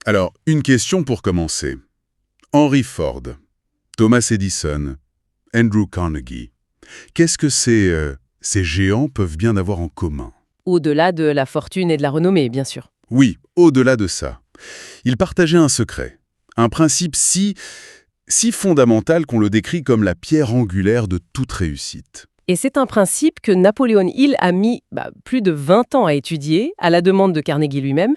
Alors, une question pour commencer. Henry Ford, Thomas Edison, Andrew Carnegie. Qu'est-ce que ces géants peuvent bien avoir en commun? Au-delà de la fortune et de la renommée, bien sûr. Oui, au-delà de ça. Ils partageaient un secret, un principe si fondamental qu'on le décrit comme la pierre angulaire de toute réussite. Et c'est un principe que Napoléon Hill a mis plus de 20 ans à étudier, à la demande de Carnegie lui-même.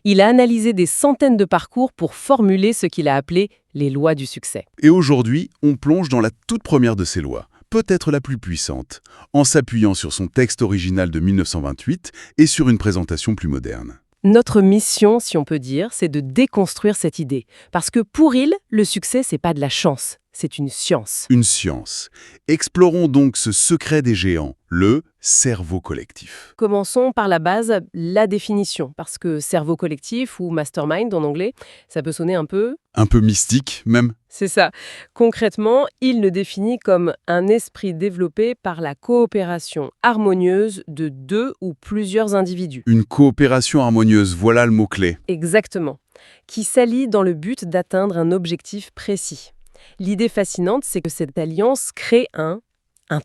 Il a analysé des centaines de parcours pour formuler ce qu'il a appelé les lois du succès. Et aujourd'hui, on plonge dans la toute première de ces lois, peut-être la plus puissante, en s'appuyant sur son texte original de 1928 et sur une présentation plus moderne. Notre mission, si on peut dire, c'est de déconstruire cette idée. Parce que pour Hill, le succès, c'est pas de la chance, c'est une science. Une science. Explorons donc ce secret des géants, le cerveau collectif. Commençons par la base, la définition. Parce que cerveau collectif ou mastermind en anglais, ça peut sonner un peu... Un peu mystique, même. C'est ça. Concrètement, il le définit comme un esprit développé par la coopération harmonieuse de deux ou plusieurs individus. Une coopération harmonieuse, voilà le mot-clé. Exactement. Qui s'allient dans le but d'atteindre un objectif précis. L'idée fascinante, c'est que cette alliance crée un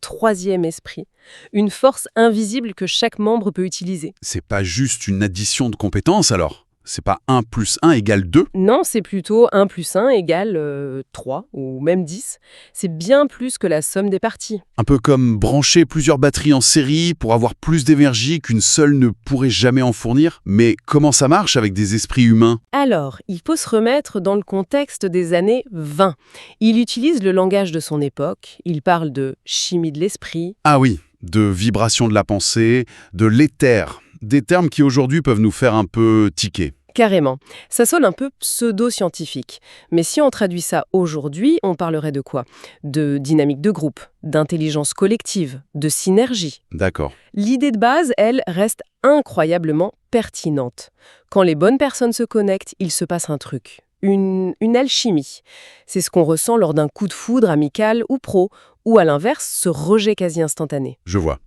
troisième esprit, une force invisible que chaque membre peut utiliser. C'est pas juste une addition de compétences alors? C'est pas 1 plus 1 égale 2? Non, c'est plutôt 1 plus 1 égale 3 ou même 10. C'est bien plus que la somme des parties. Un peu comme brancher plusieurs batteries en série pour avoir plus d'énergie qu'une seule ne pourrait jamais en fournir. Mais comment ça marche avec des esprits humains? Alors, il faut se remettre dans le contexte des années 20. Il utilise le langage de son époque, il parle de chimie de l'esprit. Ah oui, de vibration de la pensée, de l'éther. Des termes qui aujourd'hui peuvent nous faire un peu tiquer. Carrément. Ça sonne un peu pseudo-scientifique. Mais si on traduit ça aujourd'hui, on parlerait de quoi? De dynamique de groupe, d'intelligence collective, de synergie. D'accord. L'idée de base, elle, reste incroyablement pertinente. Quand les bonnes personnes se connectent, il se passe un truc. Une alchimie. C'est ce qu'on ressent lors d'un coup de foudre amical ou pro, ou à l'inverse, ce rejet quasi instantané. Je vois.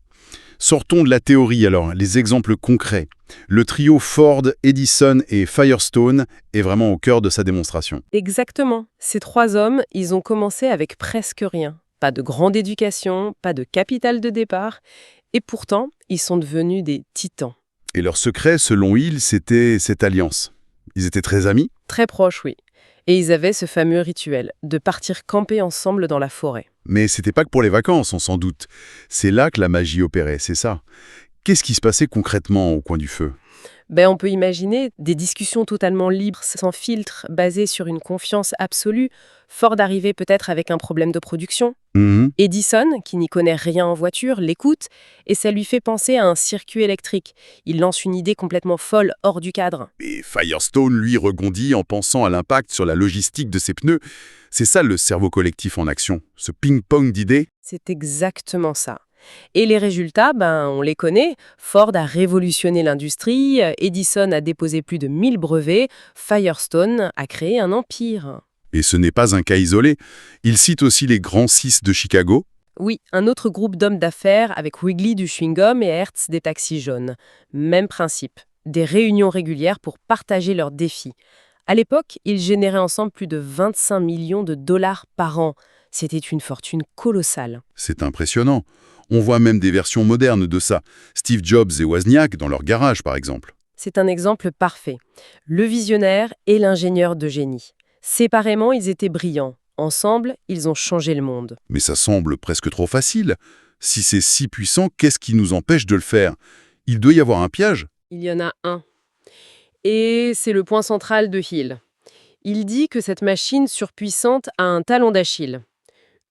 Sortons de la théorie alors, les exemples concrets. Le trio Ford, Edison et Firestone est vraiment au cœur de sa démonstration. Exactement. Ces trois hommes, ils ont commencé avec presque rien. Pas de grande éducation, pas de capital de départ. Et pourtant, ils sont devenus des titans. Et leur secret, selon Hill, c'était cette alliance. Ils étaient très amis. Très proches, oui. Et ils avaient ce fameux rituel, de partir camper ensemble dans la forêt. Mais c'était pas que pour les vacances, on s'en doute. C'est là que la magie opérait, c'est ça. Qu'est-ce qui se passait concrètement au coin du feu? On peut imaginer des discussions totalement libres, sans filtre, basées sur une confiance absolue. Ford arrivait peut-être avec un problème de production. Edison, qui n'y connaît rien en voiture, l'écoute et ça lui fait penser à un circuit électrique. Il lance une idée complètement folle, hors du cadre. Et Firestone, lui, rebondit en pensant à l'impact sur la logistique de ses pneus. C'est ça le cerveau collectif en action, ce ping-pong d'idées. C'est exactement ça. Et les résultats, on les connaît. Ford a révolutionné l'industrie, Edison a déposé plus de 1000 brevets, Firestone a créé un empire. Et ce n'est pas un cas isolé. Il cite aussi les grands six de Chicago. Oui, un autre groupe d'hommes d'affaires avec Wrigley du chewing-gum et Hertz des taxis jaunes. Même principe, des réunions régulières pour partager leurs défis. À l'époque, ils généraient ensemble plus de 25 millions de dollars par an. C'était une fortune colossale. C'est impressionnant. On voit même des versions modernes de ça. Steve Jobs et Wozniak dans leur garage, par exemple. C'est un exemple parfait. Le visionnaire et l'ingénieur de génie. Séparément, ils étaient brillants. Ensemble, ils ont changé le monde. Mais ça semble presque trop facile. Si c'est si puissant, qu'est-ce qui nous empêche de le faire? Il doit y avoir un piège. Il y en a un. Et c'est le point central de Hill. Il dit que cette machine surpuissante a un talon d'Achille.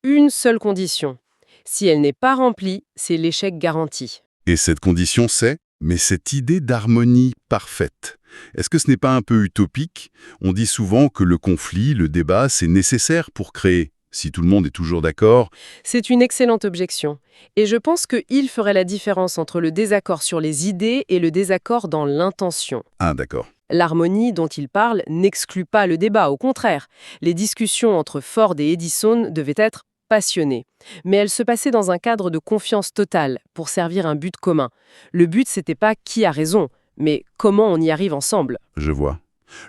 Une seule condition. Si elle n'est pas remplie, c'est l'échec garanti. Et cette condition, c'est? Mais cette idée d'harmonie parfaite, est-ce que ce n'est pas un peu utopique? On dit souvent que le conflit, le débat, c'est nécessaire pour créer. Si tout le monde est toujours d'accord... C'est une excellente objection. Et je pense que Hill ferait la différence entre le désaccord sur les idées et le désaccord dans l'intention. Ah, d'accord. L'harmonie dont il parle n'exclut pas le débat, au contraire. Les discussions entre Ford et Edison devaient être passionnées. Mais elles se passaient dans un cadre de confiance totale, pour servir un but commun. Le but, c'était pas qui a raison, mais comment on y arrive ensemble. Je vois.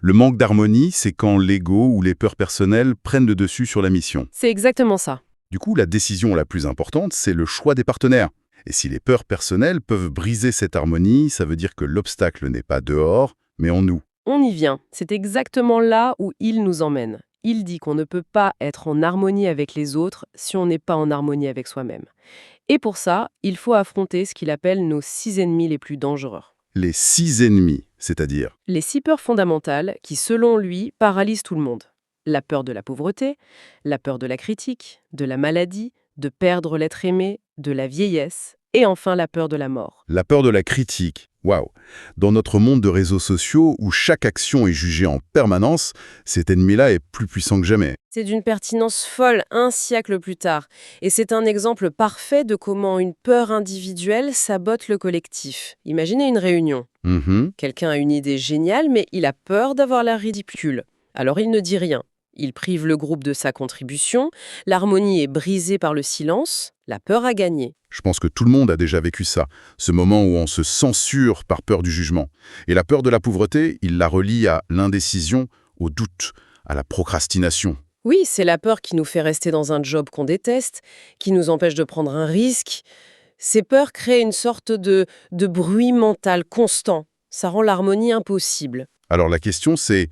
Le manque d'harmonie, c'est quand l'ego ou les peurs personnelles prennent le dessus sur la mission. C'est exactement ça. Du coup, la décision la plus importante, c'est le choix des partenaires. Et si les peurs personnelles peuvent briser cette harmonie, ça veut dire que l'obstacle n'est pas dehors, mais en nous. On y vient. C'est exactement là où il nous emmène. Il dit qu'on ne peut pas être en harmonie avec les autres si on n'est pas en harmonie avec soi-même. Et pour ça, il faut affronter ce qu'il appelle nos 6 ennemis les plus dangereux. Les 6 ennemis, c'est-à-dire Les 6 peurs fondamentales qui, selon lui, paralysent tout le monde. La peur de la pauvreté, la peur de la critique, de la maladie, de perdre l'être aimé, de la vieillesse, et enfin la peur de la mort. la peur de la critique. Waouh! Dans notre monde de réseaux sociaux où chaque action est jugée en permanence, cet ennemi-là est plus puissant que jamais. C'est d'une pertinence folle 1 siècle plus tard, et c'est un exemple parfait de comment une peur individuelle sabote le collectif. Imaginez une réunion. Mhm. Quelqu'un a une idée géniale, mais il a peur d'avoir l'air ridicule. Alors il ne dit rien. Il prive le groupe de sa contribution, l'harmonie est brisée par le silence, la peur a gagné. Je pense que tout le monde a déjà vécu ça, ce moment où on se censure par peur du jugement. Et la peur de la pauvreté, il la relie à l'indécision, au doute, à la procrastination. Oui, c'est la peur qui nous fait rester dans un job qu'on déteste, qui nous empêche de prendre un risque. Ces peurs créent une sorte de bruit mental constant. Ça rend l'harmonie impossible. Alors la question c'est,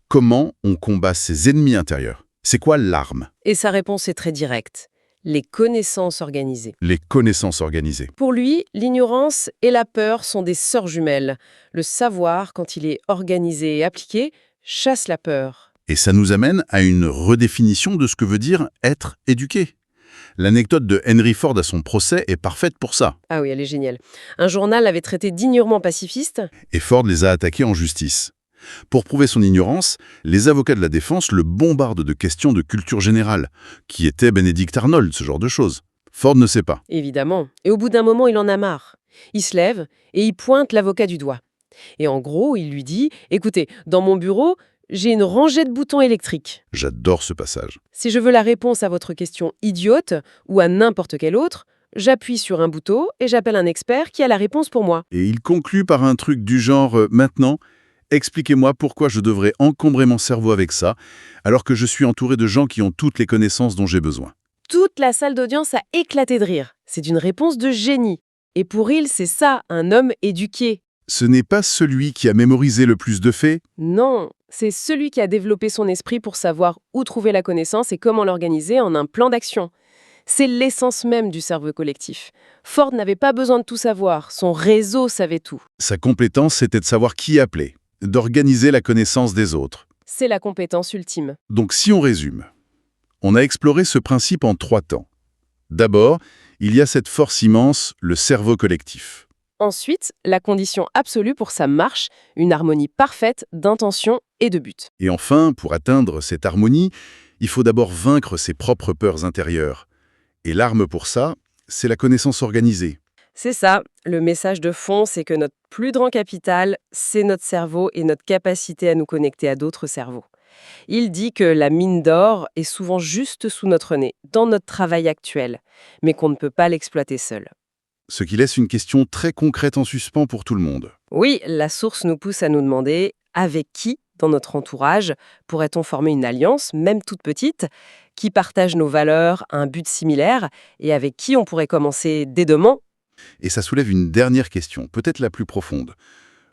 comment on combat ses ennemis intérieurs? C'est quoi l'arme? Et sa réponse est très directe. Les connaissances organisées. Les connaissances organisées. Pour lui, l'ignorance et la peur sont des sœurs jumelles. Le savoir, quand il est organisé et appliqué, chasse la peur. Et ça nous amène à une redéfinition de ce que veut dire être éduqué. L'anecdote de Henry Ford à son procès est parfaite pour ça. Ah oui, elle est géniale. Un journal l'avait traité d'ignorant pacifiste. Et Ford les a attaqués en justice. Pour prouver son ignorance, les avocats de la défense le bombardent de questions de culture générale. Qui était Benedict Arnold, ce genre de choses? Ford ne sait pas. Évidemment. Et au bout d'un moment, il en a marre. Il se lève et il pointe l'avocat du doigt. Et en gros, il lui dit « Écoutez, dans mon bureau, j'ai une rangée de boutons électriques. J'adore ce passage. Si je veux la réponse à votre question idiote ou à n'importe quelle autre, j'appuie sur un bouton et j'appelle un expert qui a la réponse pour moi. » Et il conclut par un truc du genre maintenant, expliquez-moi pourquoi je devrais encombrer mon cerveau avec ça, alors que je suis entouré de gens qui ont toutes les connaissances dont j'ai besoin. » Toute la salle d'audience a éclaté de rire. C'est une réponse de génie. Et pour il, c'est ça, un homme éduqué. Ce n'est pas celui qui a mémorisé le plus de faits. Non, c'est celui qui a développé son esprit pour savoir où trouver la connaissance et comment l'organiser en un plan d'action. C'est l'essence même du cerveau collectif. Ford n'avait pas besoin de tout savoir, son réseau savait tout. Sa compétence, c'était de savoir qui appeler, d'organiser la connaissance des autres. C'est la compétence ultime. Donc si on résume, on a exploré ce principe en 3 temps. D'abord, il y a cette force immense, le cerveau collectif. Ensuite, la condition absolue pour sa marche, une harmonie parfaite d'intention et de but. Et enfin, pour atteindre cette harmonie, il faut d'abord vaincre ses propres peurs intérieures. Et l'arme pour ça, c'est la connaissance organisée. C'est ça, le message de fond, c'est que notre plus grand capital, c'est notre cerveau et notre capacité à nous connecter à d'autres cerveaux. Il dit que la mine d'or est souvent juste sous notre nez, dans notre travail actuel, mais qu'on ne peut pas l'exploiter seul. Ce qui laisse une question très concrète en suspens pour tout le monde. Oui, la source nous pousse à nous demander avec qui, dans notre entourage, pourrait-on former une alliance, même toute petite, qui partage nos valeurs, un but similaire, et avec qui on pourrait commencer dès demain. Et ça soulève une dernière question, peut-être la plus profonde.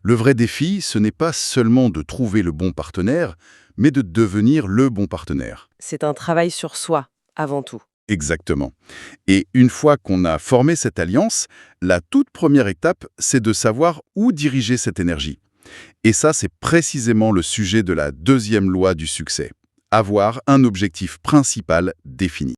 Le vrai défi, ce n'est pas seulement de trouver le bon partenaire, mais de devenir le bon partenaire. C'est un travail sur soi, avant tout. Exactement. Et une fois qu'on a formé cette alliance, la toute première étape, c'est de savoir où diriger cette énergie. Et ça, c'est précisément le sujet de la 2e loi du succès. Avoir un objectif principal défini.